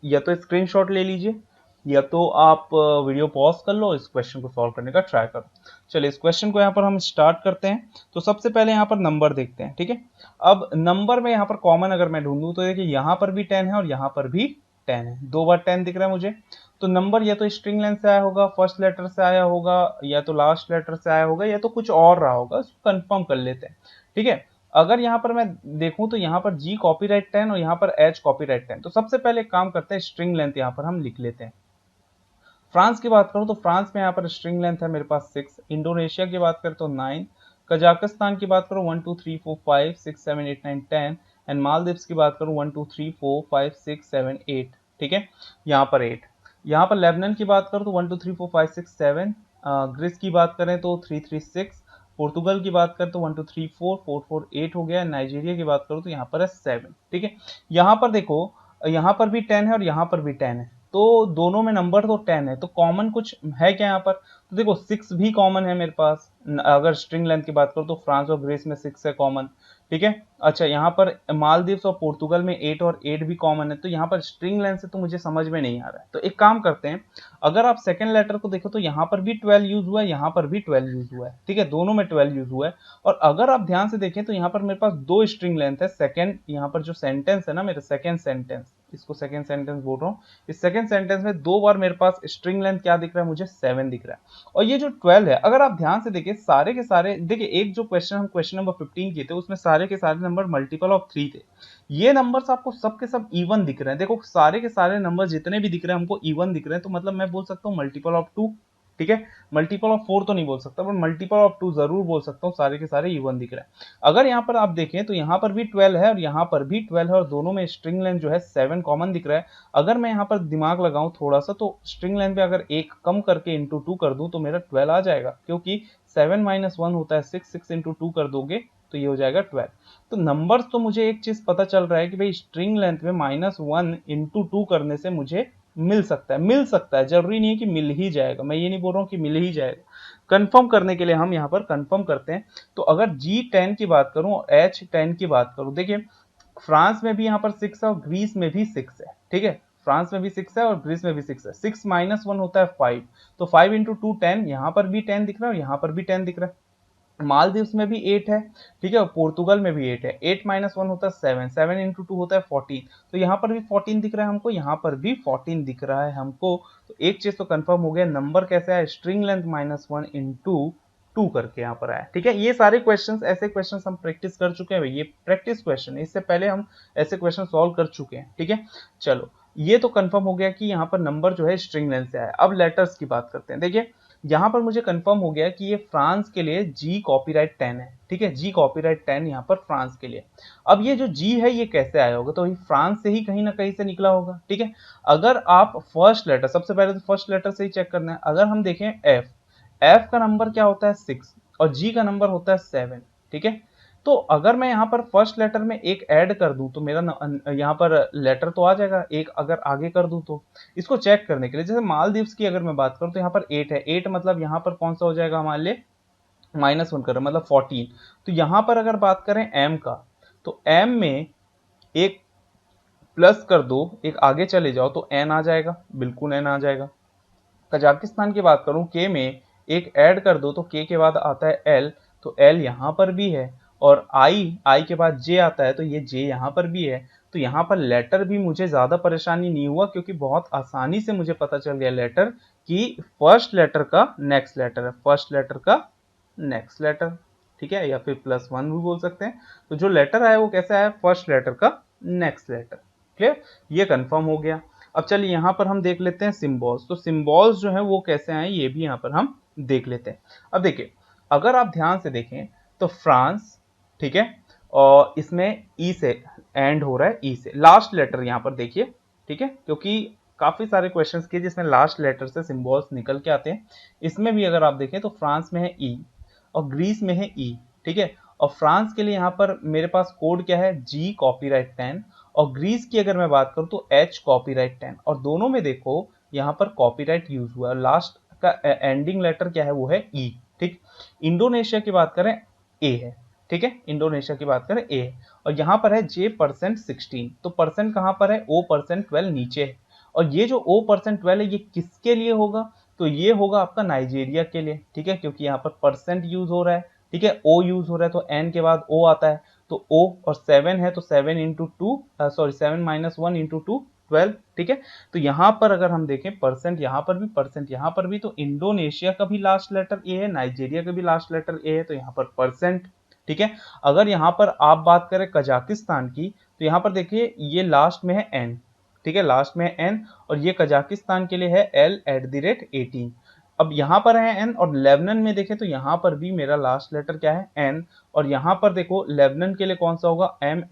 [SPEAKER 1] या तो स्क्रीनशॉट ले लीजिए, या तो आप वीडियो पॉज कर लो, इस क्वेश्चन को सॉल्व करने का ट्राई करो। चलिए इस क्वेश्चन को यहाँ पर हम स्टार्ट करते हैं। तो सबसे पहले यहाँ पर नंबर देखते हैं, ठीक है। अब नंबर में यहाँ पर कॉमन अगर मैं ढूंढूं तो देखिए यहाँ पर भी 10 है और यहाँ पर भी 10 है, 2 बार 10 दिख रहा है मुझे। तो नंबर या तो स्ट्रिंग लेंथ से आया होगा, फर्स्ट लेटर से आया होगा, या तो लास्ट लेटर से आया होगा, या तो कुछ और रहा होगा, इसको कंफर्म कर लेते हैं, ठीक है। अगर यहाँ पर मैं देखूं तो यहाँ पर जी कॉपीराइट 10 और यहाँ पर एच कॉपीराइट 10। तो सबसे पहले एक काम करते हैं, स्ट्रिंग लेंथ यहाँ पर हम लिख लेते हैं। फ्रांस की बात करूं तो फ्रांस में यहाँ पर स्ट्रिंग लेंथ है मेरे पास 6, इंडोनेशिया की बात करें तो 9, कजाकिस्तान की बात करूं 1 2 3 4 5 6 7 8 9 10, एंड मालदीव्स की बात करूं 1 2 3 4 5 6 7 8, ठीक है, यहाँ पर 8। यहाँ पर लेबनान की बात करूं तो 1 2 3 4 5 6 7, ग्रीस की बात करें तो 3 3 6, पोर्तुगल की बात करें तो 1 2 3 4 4 4 8 हो गया। नाइजीरिया की बात करूं तो यहाँ पर है 7, ठीक है। यहाँ पर देखो, यहाँ पर भी 10 है और यहाँ पर भी 10 है, तो दोनों में नंबर तो 10 है, तो कॉमन कुछ है क्या यहाँ पर, तो देखो 6 भी कॉमन है मेरे पास। अगर स्ट्रिंग लेंथ की बात करो तो फ्रांस और ग्रीस में 6 है कॉमन, ठीक है। अच्छा, यहाँ पर मालदीव्स और पोर्तुगल में 8 और 8 भी कॉमन है। तो यहाँ पर स्ट्रिंग लेंथ से तो मुझे समझ में नहीं आ रहा है। तो एक काम करते हैं, अगर आप सेकंड लेटर को देखो तो यहाँ पर भी 12 यूज हुआ है, यहाँ पर भी 12 यूज हुआ है, ठीक है, दोनों में 12 यूज हुआ है। और अगर आप ध्यान से देखें तो यहाँ पर मेरे पास 2 स्ट्रिंग लेंथ है। सेकंड यहाँ पर जो सेंटेंस है ना, मेरा सेकंड सेंटेंस, इसको सेकंड सेंटेंस बोल रहा हूँ, इस सेकंड सेंटेंस में 2 बार मेरे पास स्ट्रिंग लेंथ क्या दिख रहा है मुझे, 7 दिख रहा है। और ये जो 12 है, अगर आप ध्यान से देखिए सारे के सारे, देखिए एक जो क्वेश्चन हम क्वेश्चन नंबर 15 किए थे उसमें सारे के सारे नंबर मल्टीपल ऑफ 3 थे। ये नंबर्स आपको सबके सब इवन दिख रहे हैं। देखो सारे के सारे नंबर जितने भी दिख रहे हैं हमको इवन दिख रहे हैं, तो मतलब मैं बोल सकता हूँ मल्टीपल ऑफ 2, ठीक है। मल्टीपल ऑफ 4 तो नहीं बोल सकता, पर मल्टीपल ऑफ 2 जरूर बोल सकता हूँ, सारे के सारे इवन दिख रहे हैं। अगर यहाँ पर आप देखें तो यहाँ पर भी 12 है और यहाँ पर भी 12 है, और दोनों में स्ट्रिंग लेंथ जो है 7 कॉमन दिख रहा है। अगर मैं यहाँ पर दिमाग लगाऊं थोड़ा सा, तो स्ट्रिंग लेंथ पे अगर एक कम करके इंटू 2 कर दूं तो मेरा 12 आ जाएगा, क्योंकि 7 - 1 होता है 6, 6 इंटू 2 कर दोगे तो ये हो जाएगा 12। तो नंबर्स तो मुझे एक चीज पता चल रहा है कि भाई स्ट्रिंग लेंथ में -1 इंटू 2 करने से मुझे मिल सकता है, जरूरी नहीं है कि मिल ही जाएगा, मैं ये नहीं बोल रहा हूँ कि मिल ही जाएगा। कंफर्म करने के लिए हम यहाँ पर कंफर्म करते हैं। तो अगर G10 की बात करूं और H10 की बात करूं, देखिए फ्रांस में भी यहाँ पर 6 है और ग्रीस में भी 6 है, ठीक है, फ्रांस में भी 6 है और ग्रीस में भी 6 है। 6 माइनस 1 होता है 5, तो 5 इंटू 2 10, यहाँ पर भी 10 दिख रहा है और यहाँ पर भी 10 दिख रहा है। मालदीव्स में भी 8 है, ठीक है, और पोर्तुगल में भी 8 है। 8 माइनस 1 होता है 7, 7 इंटू 2 होता है 14, तो यहाँ पर भी 14 दिख रहा है हमको, यहाँ पर भी 14 दिख रहा है हमको। तो एक चीज तो कंफर्म हो गया, नंबर कैसे आया, स्ट्रिंग लेंथ -1 इंटू 2 करके यहाँ पर आया, ठीक है। ये सारे क्वेश्चंस, ऐसे क्वेश्चंस हम प्रैक्टिस कर चुके हैं, ये प्रैक्टिस क्वेश्चन है, इससे पहले हम ऐसे क्वेश्चन सॉल्व कर चुके हैं, ठीक है। चलो ये तो कंफर्म हो गया कि यहाँ पर नंबर जो है स्ट्रिंग लेंथ से आया। अब लेटर्स की बात करते हैं। देखिए यहाँ पर मुझे कंफर्म हो गया कि ये फ्रांस के लिए जी कॉपीराइट 10 है, ठीक है, जी कॉपीराइट 10 यहाँ पर फ्रांस के लिए। अब ये जो जी है ये कैसे आया होगा, तो फ्रांस से ही कहीं ना कहीं से निकला होगा, ठीक है। अगर आप फर्स्ट लेटर, सबसे पहले तो फर्स्ट लेटर से ही चेक करना है। अगर हम देखें एफ, एफ का नंबर क्या होता है 6 और जी का नंबर होता है 7, ठीक है। तो अगर मैं यहाँ पर फर्स्ट लेटर में एक ऐड कर दूं तो मेरा यहाँ पर लेटर तो आ जाएगा, एक अगर आगे कर दूं तो इसको चेक करने के लिए, जैसे मालदीव्स की अगर मैं बात करूं तो यहाँ पर 8 है, 8 मतलब यहाँ पर कौन सा हो जाएगा हमारे लिए -1 कर मतलब 14। तो यहाँ पर अगर बात करें एम का, तो एम में एक प्लस कर दो, एक आगे चले जाओ तो एन आ जाएगा, बिल्कुल एन आ जाएगा। कजाकिस्तान की बात करूं, के में एक ऐड कर दो तो के बाद आता है एल, तो एल यहाँ पर भी है, और आई के बाद जे आता है तो ये जे यहाँ पर भी है। तो यहाँ पर लेटर भी मुझे ज्यादा परेशानी नहीं हुआ, क्योंकि बहुत आसानी से मुझे पता चल गया लेटर कि फर्स्ट लेटर का नेक्स्ट लेटर है, फर्स्ट लेटर का नेक्स्ट लेटर, ठीक है, या फिर +1 भी बोल सकते हैं। तो जो लेटर आया वो कैसे आया, फर्स्ट लेटर का नेक्स्ट लेटर। क्लियर, ये कंफर्म हो गया। अब चलिए यहाँ पर हम देख लेते हैं सिंबल्स। तो सिंबल्स जो है वो कैसे आए ये भी यहाँ पर हम देख लेते हैं। अब देखिए अगर आप ध्यान से देखें तो फ्रांस, ठीक है, और इसमें ई से एंड हो रहा है, ई से लास्ट लेटर यहाँ पर देखिए, ठीक है, क्योंकि काफी सारे क्वेश्चंस किए जिसमें लास्ट लेटर से सिंबल्स निकल के आते हैं। इसमें भी अगर आप देखें तो फ्रांस में है ई और ग्रीस में है ई, ठीक है। और फ्रांस के लिए यहाँ पर मेरे पास कोड क्या है, जी कॉपीराइट 10, और ग्रीस की अगर मैं बात करूं तो एच कॉपीराइट 10, और दोनों में देखो यहाँ पर कॉपीराइट यूज हुआ है। लास्ट का एंडिंग लेटर क्या है, वो है ई, ठीक। इंडोनेशिया की बात करें ए है, ठीक है, इंडोनेशिया की बात करें ए है, और यहाँ पर है जे %16, तो परसेंट कहाँ पर है, ओ %12 नीचे है। और ये जो ओ %12 है ये किसके लिए होगा, तो ये होगा आपका नाइजीरिया के लिए, ठीक है, क्योंकि यहाँ पर परसेंट यूज हो रहा है, ठीक है, ओ यूज हो रहा है, तो एन के बाद ओ आता है, तो ओ, और 7 है तो 7 इंटू 2, सॉरी 7 माइनस 1 इंटू 2 12, ठीक है। तो यहाँ पर अगर हम देखें परसेंट यहाँ पर भी, परसेंट यहाँ पर भी, तो इंडोनेशिया का भी लास्ट लेटर ए है, नाइजीरिया का भी लास्ट लेटर ए है, तो यहाँ पर परसेंट, ठीक है। अगर यहाँ पर आप बात करें कजाकिस्तान की, तो यहाँ पर देखिए ये लास्ट में है एन, ठीक है, लास्ट में है एन, और ये कजाकिस्तान के लिए है L@18। अब यहाँ पर है एन, और लेबनन में देखें तो यहाँ पर भी मेरा लास्ट लेटर क्या है, एन, और यहाँ पर देखो लेबनन के लिए कौन सा होगा, M@,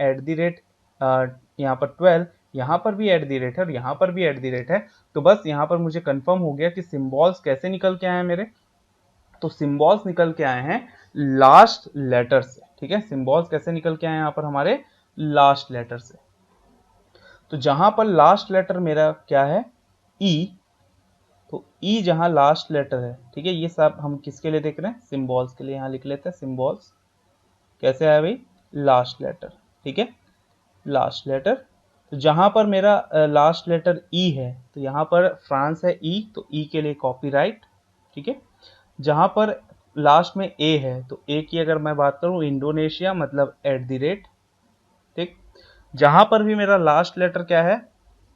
[SPEAKER 1] यहाँ पर 12, यहाँ पर भी @ है और यहाँ पर भी @ है। तो बस यहाँ पर मुझे कंफर्म हो गया कि सिंबल्स कैसे निकल के आए हैं मेरे, तो सिंबल्स निकल के आए हैं लास्ट लेटर से, ठीक है, सिंबल्स कैसे निकल के आए हैं यहाँ पर हमारे लास्ट लेटर से। तो जहां पर लास्ट लेटर मेरा क्या है, ई, तो ई जहां लास्ट लेटर है, ठीक है, ये सब हम किसके लिए देख रहे हैं, सिंबल्स के लिए। यहां लिख लेते हैं सिंबल्स कैसे आया भाई, लास्ट लेटर, ठीक है, लास्ट लेटर। तो जहां पर मेरा लास्ट लेटर ई है, तो यहाँ पर फ्रांस है ई, तो ई के लिए कॉपीराइट, ठीक है। जहां पर लास्ट में ए है, तो ए की अगर मैं बात करूं इंडोनेशिया मतलब @ ठीक। जहां पर भी मेरा लास्ट लेटर क्या है,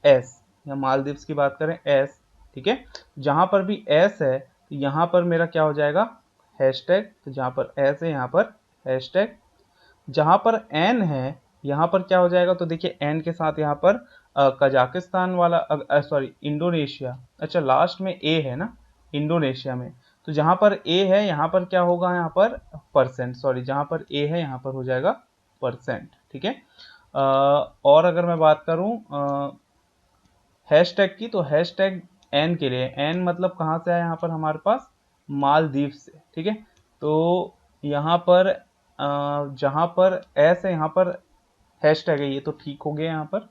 [SPEAKER 1] एस, या मालदीव्स की बात करें एस, ठीक है, जहां पर भी एस है तो यहाँ पर मेरा क्या हो जाएगा, हैशटैग, तो जहां पर एस है यहाँ पर हैशटैग। जहां पर एन है यहाँ पर क्या हो जाएगा, तो देखिए एन के साथ यहाँ पर कजाकिस्तान वाला, सॉरी इंडोनेशिया, अच्छा लास्ट में ए है ना इंडोनेशिया में, तो जहां पर ए है यहाँ पर क्या होगा, यहाँ पर परसेंट, सॉरी जहां पर ए है यहाँ पर हो जाएगा परसेंट, ठीक है। और अगर मैं बात करूं हैशटैग की, तो हैशटैग एन के लिए, एन मतलब कहाँ से है यहाँ पर हमारे पास, मालदीव से, ठीक है। तो यहाँ पर जहाँ पर एस है यहाँ पर हैशटैग है, ये तो ठीक हो गया यहाँ पर।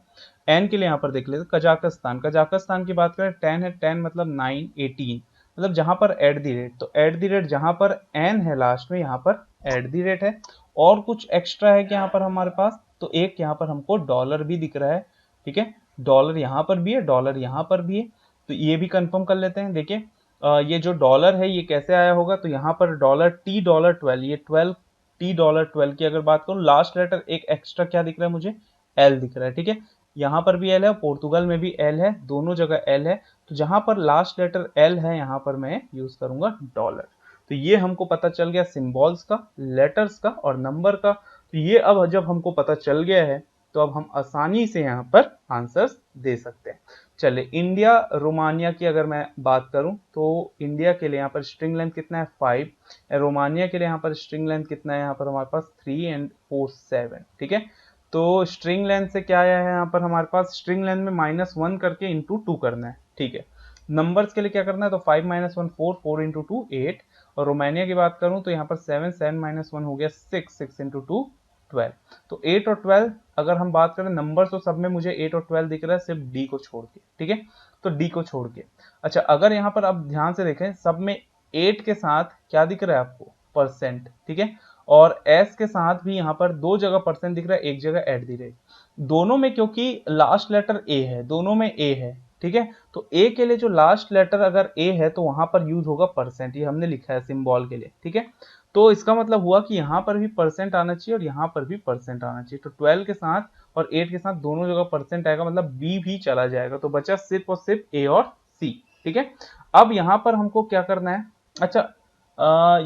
[SPEAKER 1] एन के लिए यहाँ पर देख लेते कजाकिस्तान, कजाकिस्तान की बात करें 10 है, 10 मतलब 9 18, मतलब जहां पर एट दी रेट, तो एट दी रेट जहां पर एन है लास्ट में यहाँ पर एट दी रेट है। और कुछ एक्स्ट्रा है कि यहाँ पर हमारे पास, तो एक यहाँ पर हमको डॉलर भी दिख रहा है, ठीक है, डॉलर यहाँ पर भी है, डॉलर यहाँ पर भी है, तो ये भी कंफर्म कर लेते हैं। देखिए ये जो डॉलर है ये कैसे आया होगा, तो यहाँ पर डॉलर टी डॉलर 12, ये 12 टी डॉलर 12 की अगर बात करूँ, लास्ट लेटर एक एक्स्ट्रा क्या दिख रहा है मुझे, एल दिख रहा है, ठीक है, यहाँ पर भी एल है, पोर्तुगल में भी एल है, दोनों जगह एल है, तो जहां पर लास्ट लेटर एल है यहाँ पर मैं यूज करूंगा डॉलर। तो ये हमको पता चल गया सिंबल्स का, लेटर्स का और नंबर का। तो ये अब जब हमको पता चल गया है तो अब हम आसानी से यहाँ पर आंसर्स दे सकते हैं। चलिए इंडिया रोमानिया की अगर मैं बात करूं तो इंडिया के लिए यहाँ पर स्ट्रिंग लेंथ कितना है 5, रोमानिया के लिए यहाँ पर स्ट्रिंग लेंथ कितना है, यहाँ पर हमारे पास 3 एंड 4 7, ठीक है। तो स्ट्रिंग लेंथ से क्या आया है यहाँ पर हमारे पास, स्ट्रिंग लेंथ में -1 करके इंटू 2 करना है, ठीक है। नंबर्स के लिए क्या करना है, तो 5 - 1 4, 4 इंटू 2 8, और रोमानिया की बात करूं तो यहाँ पर 7, 7 - 1 हो गया 6, 6 इंटू 2 12। तो 8 और 12 अगर हम बात करें नंबर्स, तो सब में मुझे 8 और 12 दिख रहा है सिर्फ डी को छोड़ के, ठीक है, तो डी को छोड़ के। अच्छा अगर यहाँ पर आप ध्यान से देखें, सब में 8 के साथ क्या दिख रहा है आपको, परसेंट, ठीक है, और एस के साथ भी यहाँ पर दो जगह परसेंट दिख रहा है, एक जगह एट दी रेट, दोनों में क्योंकि लास्ट लेटर ए है, दोनों में ए है, ठीक है, तो ए के लिए जो लास्ट लेटर अगर ए है तो वहां पर यूज होगा परसेंट, ये हमने लिखा है सिंबल के लिए, ठीक है। तो इसका मतलब हुआ कि यहाँ पर भी परसेंट आना चाहिए और यहाँ पर भी परसेंट आना चाहिए, तो 12 के साथ और 8 के साथ दोनों जगह परसेंट आएगा, मतलब बी भी चला जाएगा, तो बचा सिर्फ और सिर्फ ए और सी, ठीक है। अब यहाँ पर हमको क्या करना है, अच्छा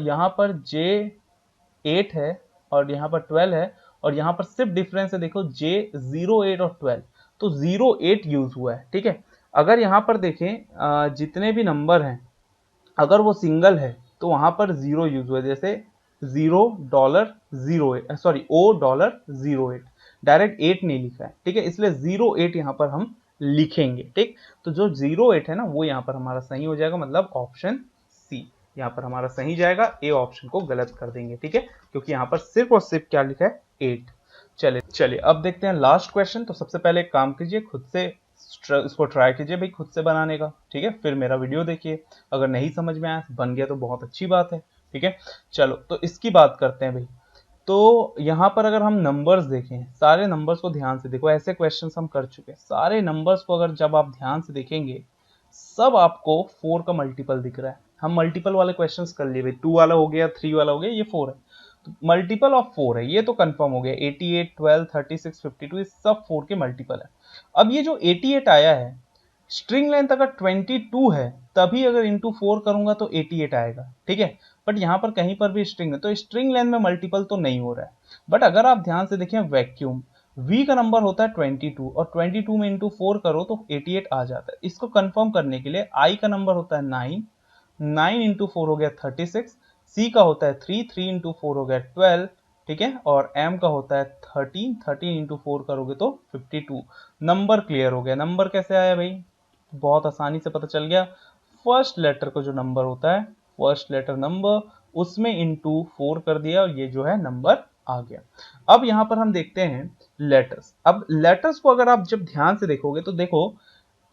[SPEAKER 1] यहाँ पर जे 8 है और यहाँ पर 12 है, और यहाँ पर सिर्फ डिफरेंस है, देखो जे 0 8 और 12, तो 0 8 यूज हुआ है, ठीक है। अगर यहाँ पर देखें जितने भी नंबर हैं अगर वो सिंगल है तो वहां पर 0 यूज हुआ है, जैसे $0 सॉरी $0.08, डायरेक्ट 8 नहीं लिखा है, ठीक है, इसलिए 08 यहाँ पर हम लिखेंगे, ठीक। तो जो 08 है ना वो यहाँ पर हमारा सही हो जाएगा, मतलब ऑप्शन सी यहाँ पर हमारा सही जाएगा, ए ऑप्शन को गलत कर देंगे, ठीक है, क्योंकि यहाँ पर सिर्फ और सिर्फ क्या लिखा है 8। चलिए चलिए अब देखते हैं लास्ट क्वेश्चन। तो सबसे पहले एक काम कीजिए, खुद से इसको ट्राई कीजिए भाई खुद से बनाने का, ठीक है, फिर मेरा वीडियो देखिए, अगर नहीं समझ में आया बन गया तो बहुत अच्छी बात है, ठीक है। चलो तो इसकी बात करते हैं भाई। तो यहाँ पर अगर हम नंबर्स देखें, सारे नंबर्स को ध्यान से देखो, ऐसे क्वेश्चंस हम कर चुके हैं, सारे नंबर्स को अगर जब आप ध्यान से देखेंगे सब आपको 4 का मल्टीपल दिख रहा है। हम मल्टीपल वाले क्वेश्चंस कर लिए भाई, 2 वाला हो गया, 3 वाला हो गया, ये 4 है, तो मल्टीपल ऑफ 4 है, ये तो कंफर्म हो गया, 88 12 36 52 ये सब 4 के मल्टीपल है। अब ये जो 88 आया है, स्ट्रिंग लेंथ अगर 22 है तभी अगर इंटू 4 करूंगा तो 88 आएगा, ठीक है, बट यहाँ पर कहीं पर भी स्ट्रिंग है तो स्ट्रिंग लेंथ में मल्टीपल तो नहीं हो रहा है। बट अगर आप ध्यान से देखें वैक्यूम, v का नंबर होता है 22 और 22 में इंटू 4 करो तो 88 आ जाता है। इसको कंफर्म करने के लिए i का नंबर होता है 9, 9 इंटू 4 हो गया 36, c का होता है 3, 3 इंटू 4 हो गया 12, ठीक है, और m का होता है 13, 13 इंटू 4 करोगे तो 52। नंबर क्लियर हो गया। नंबर कैसे आया भाई, बहुत आसानी से पता चल गया, फर्स्ट लेटर का जो नंबर होता है, फर्स्ट लेटर नंबर, उसमें इंटू 4 कर दिया और ये जो है नंबर आ गया। अब यहाँ पर हम देखते हैं लेटर्स। अब लेटर्स को अगर आप जब ध्यान से देखोगे तो देखो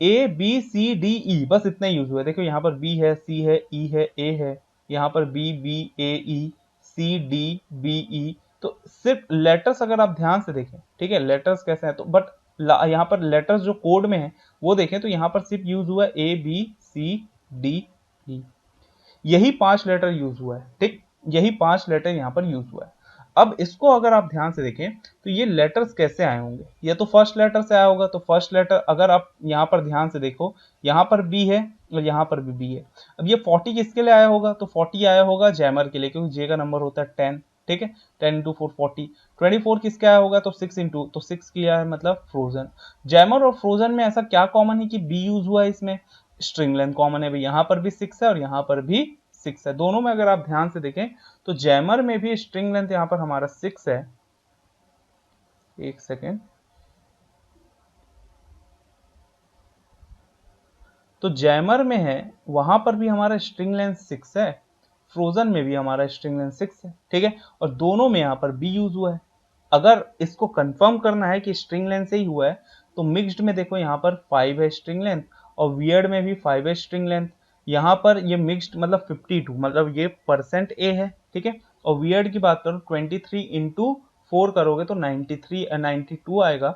[SPEAKER 1] A B C D E बस इतना यूज हुआ है। देखो यहाँ पर बी है, सी है, ई है, ए है, यहाँ पर बी बी ए ई, सी डी बी ई, तो सिर्फ लेटर्स अगर आप ध्यान से देखें, ठीक है, लेटर्स कैसे हैं तो, बट यहाँ पर लेटर्स जो कोड में है वो देखें तो यहाँ पर सिर्फ यूज हुआ है A B C D E, यही 5 लेटर यूज हुआ है, ठीक, यही 5 लेटर यहाँ पर यूज हुआ है। अब इसको अगर आप ध्यान से देखें तो ये लेटर्स कैसे आए होंगे, ये तो फर्स्ट लेटर से आया होगा, तो फर्स्ट लेटर अगर आप यहाँ पर ध्यान से देखो, यहाँ पर बी है और यहाँ पर भी बी है। अब ये 40 किसके लिए आया होगा, तो 40 आया होगा जैमर के लिए, क्योंकि जे का नंबर होता है 10, ठीक है, 10 इंटू 4 40। 24 किसके आया होगा, तो 6 इंटू, तो 6 किया है मतलब फ्रोजन। जैमर और फ्रोजन में ऐसा क्या कॉमन है कि बी यूज हुआ है इसमें, स्ट्रिंग लेंथ कॉमन है भाई, यहाँ पर भी 6 है और यहाँ पर भी 6 है, दोनों में अगर आप ध्यान से देखें तो जैमर में भी स्ट्रिंग लेंथ यहाँ पर हमारा 6 है। एक सेकेंड, तो जैमर में है वहां पर भी हमारा स्ट्रिंग लेंथ 6 है, फ्रोजन में भी हमारा स्ट्रिंग लेंथ 6 है, ठीक है, और दोनों में यहाँ पर बी यूज हुआ है। अगर इसको कंफर्म करना है कि स्ट्रिंग लेंथ से ही हुआ है तो मिक्स्ड में देखो यहाँ पर 5 है स्ट्रिंग लेंथ और वियर्ड में भी 5 है स्ट्रिंग लेंथ। यहाँ पर ये मिक्स्ड मतलब 52 मतलब ये परसेंट ए है, ठीक है। और वियर्ड की बात करूँ 23 इंटू 4 करोगे तो 92 आएगा।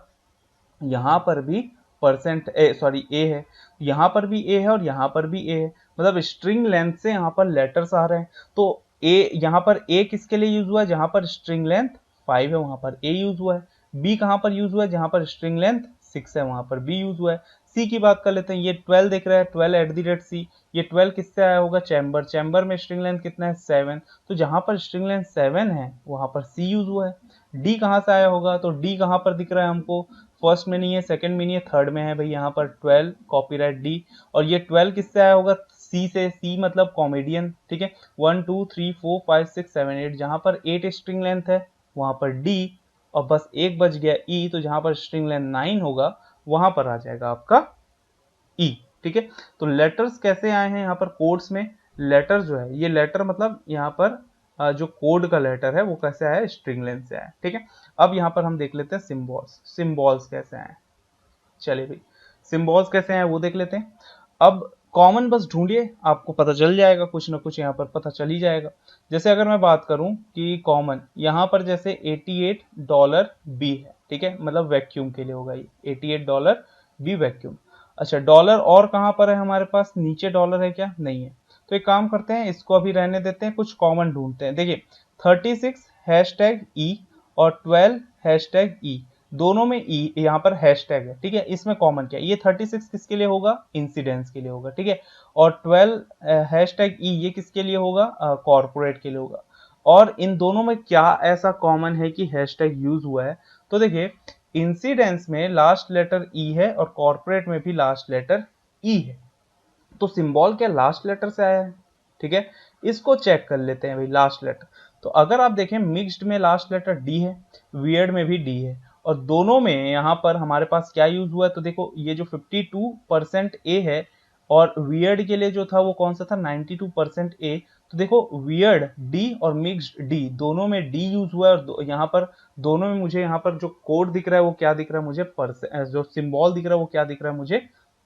[SPEAKER 1] यहाँ पर भी परसेंट ए है, यहाँ पर भी ए है और यहाँ पर भी ए है, मतलब स्ट्रिंग लेंथ से यहाँ पर लेटर्स आ रहे हैं। तो ए यहाँ पर ए किसके लिए यूज हुआ है, जहां पर स्ट्रिंग लेंथ 5 है वहां पर ए यूज हुआ है। बी कहां पर यूज हुआ है, जहां पर स्ट्रिंग लेंथ 6 है वहां पर बी यूज हुआ है। सी की बात कर लेते हैं, ये 12 दिख रहा है, 12 @ ये 12 किससे आया होगा, चैम्बर, चैम्बर में स्ट्रिंग लेंथ कितना है 7, तो जहां पर स्ट्रिंग लेंथ 7 है वहां पर सी यूज हुआ है। डी कहां से आया होगा, तो डी कहां पर दिख रहा है हमको, फर्स्ट में नहीं है, सेकंड में नहीं है, थर्ड में है भाई, यहाँ पर 12 कॉपीराइट डी। और ये 12 किससे आया होगा, सी से, सी मतलब कॉमेडियन, ठीक है। 1 2 3 4 5 6 7 8, जहां पर 8 स्ट्रिंग लेंथ है वहां पर डी, और बस एक बच गया ई, तो जहां पर स्ट्रिंग लेंथ 9 होगा वहां पर आ जाएगा आपका ई, ठीक है। तो लेटर्स कैसे आए हैं यहाँ पर कोड्स में, लेटर जो है ये लेटर मतलब यहाँ पर जो कोड का लेटर है वो कैसे आया है, स्ट्रिंग लेंथ से आया, ठीक है। अब यहाँ पर हम देख लेते हैं सिंबल्स, सिंबल्स कैसे आए। चलिए भाई सिंबल्स कैसे हैं वो देख लेते हैं। अब कॉमन बस ढूंढिए, आपको पता चल जाएगा, कुछ ना कुछ यहाँ पर पता चल ही जाएगा। जैसे अगर मैं बात करूं कि कॉमन यहाँ पर जैसे $88 बी है, ठीक है, मतलब वैक्यूम के लिए होगा ये $88 बी वैक्यूम। अच्छा डॉलर और कहाँ पर है हमारे पास, नीचे डॉलर है क्या, नहीं है। तो एक काम करते हैं, इसको अभी रहने देते हैं, कुछ कॉमन ढूंढते हैं। देखिए 36 हैशटैग ई और 12 हैशटैग ई, दोनों में ई यहाँ पर हैशटैग है, ठीक है। इसमें कॉमन क्या है, ये 36 किसके लिए होगा, इंसिडेंस के लिए होगा, ठीक है। और 12 हैशटैग ई ये किसके लिए होगा, कॉर्पोरेट के लिए होगा। और इन दोनों में क्या ऐसा कॉमन है कि हैशटैग यूज हुआ है, तो देखिए इंसिडेंस में लास्ट लेटर ई है और कॉर्पोरेट में भी लास्ट लेटर ई है, तो सिंबल क्या लास्ट लेटर से आया है, ठीक है। इसको चेक कर लेते हैं भाई लास्ट लेटर। तो अगर आप देखें मिक्स्ड में लास्ट लेटर डी है, वियर्ड में भी डी है, और दोनों में यहाँ पर हमारे पास क्या यूज हुआ है, तो देखो ये जो 52% ए है और वियर्ड के लिए जो था वो कौन सा था 92% ए, तो देखो वियर्ड डी और मिक्स्ड डी दोनों में डी यूज हुआ है, और यहाँ पर दोनों में मुझे यहाँ पर जो कोड दिख रहा है वो क्या दिख रहा है मुझे, जो सिंबल दिख रहा है वो क्या दिख रहा है मुझे,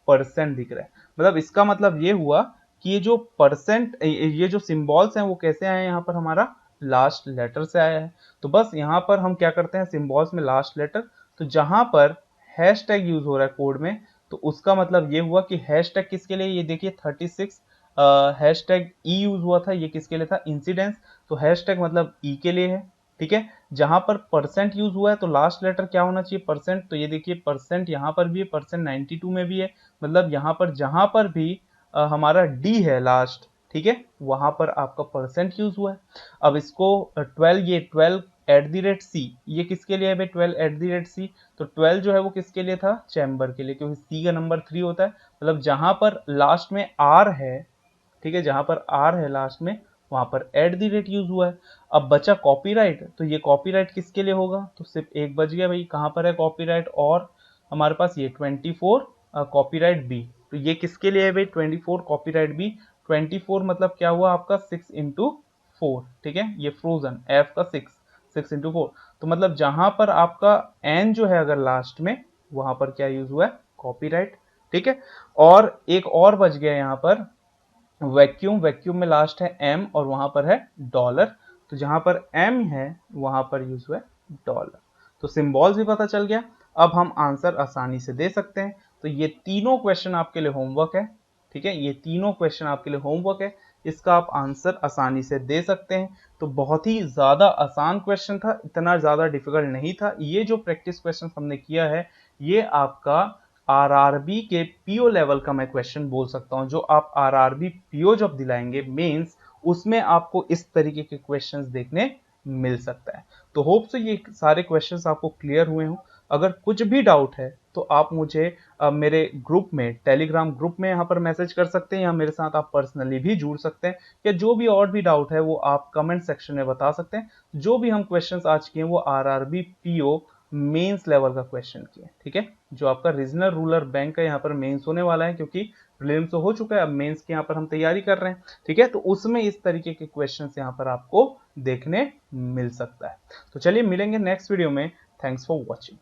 [SPEAKER 1] परसेंट दिख रहा है। मतलब इसका मतलब ये हुआ कि ये जो परसेंट, ये जो सिंबल्स हैं वो कैसे आए हैं, यहाँ पर हमारा लास्ट लेटर से आया है। तो बस यहाँ पर हम क्या करते हैं सिंबल्स में लास्ट लेटर, तो जहां पर हैशटैग यूज हो रहा है कोड में, तो उसका मतलब ये हुआ कि हैशटैग किसके लिए, ये देखिए 36 हैशटैग ई यूज हुआ था, ये किसके लिए था, इंसिडेंस, तो हैशटैग मतलब ई के लिए है, ठीक है। जहां पर परसेंट यूज हुआ है तो लास्ट लेटर क्या होना चाहिए, परसेंट, तो ये देखिए परसेंट यहाँ पर भी है, परसेंट 92 में भी है, मतलब यहाँ पर जहां पर भी हमारा डी है लास्ट, ठीक है, वहां पर आपका परसेंट यूज हुआ है। अब इसको 12, ये 12 @c ये किसके लिए है भाई, 12 @c, तो 12 जो है वो किसके लिए था, चैम्बर के लिए, क्योंकि सी का नंबर 3 होता है, मतलब जहां पर लास्ट में आर है, ठीक है, जहां पर आर है लास्ट में वहां पर @ यूज हुआ है। अब बचा कॉपीराइट, तो ये कॉपीराइट किसके लिए होगा, तो सिर्फ एक बच गया भाई, कहां पर है कॉपीराइट, और हमारे पास ये 24 कॉपीराइट बी, तो ये किसके लिए है भाई 24 कॉपीराइट बी। 24 मतलब क्या हुआ आपका 6 × 4, ठीक है, ये फ्रोजन एफ का 6 × 4, तो मतलब जहां पर आपका एन जो है अगर लास्ट में, वहां पर क्या यूज हुआ है, कॉपीराइट, ठीक है। और एक और बच गया यहाँ पर वैक्यूम, वैक्यूम में लास्ट है एम और वहां पर है डॉलर, तो जहां पर एम है वहां पर यूज हुआ है डॉलर। तो सिंबल्स भी पता चल गया, अब हम आंसर आसानी से दे सकते हैं। तो ये तीनों क्वेश्चन आपके लिए होमवर्क है, ठीक है, ये तीनों क्वेश्चन आपके लिए होमवर्क है, इसका आप आंसर आसानी से दे सकते हैं। तो बहुत ही ज्यादा आसान क्वेश्चन था, इतना ज्यादा डिफिकल्ट नहीं था। ये जो प्रैक्टिस क्वेश्चन हमने किया है ये आपका आरआरबी के पीओ लेवल का मैं क्वेश्चन बोल सकता हूं, जो आप आरआरबी पीओ जब दिलाएंगे मेंस, उसमें आपको इस तरीके के क्वेश्चंस देखने मिल सकता है। तो होप से ये सारे क्वेश्चंस आपको क्लियर हुए हों। अगर कुछ भी डाउट है तो आप मुझे मेरे ग्रुप में, टेलीग्राम ग्रुप में यहाँ पर मैसेज कर सकते हैं, या मेरे साथ आप पर्सनली भी जुड़ सकते हैं, या जो भी और भी डाउट है वो आप कमेंट सेक्शन में बता सकते हैं। जो भी हम क्वेश्चंस आज किए वो आरआरबी पीओ मेंस लेवल का क्वेश्चन किए, ठीक है, जो आपका रीजनल रूरल बैंक का यहाँ पर मेंस होने वाला है, क्योंकि प्रीलिम्स तो हो चुका है, अब मेंस के यहाँ पर हम तैयारी कर रहे हैं, ठीक है। तो उसमें इस तरीके के क्वेश्चंस यहाँ पर आपको देखने मिल सकता है। तो चलिए मिलेंगे नेक्स्ट वीडियो में, थैंक्स फॉर वॉचिंग।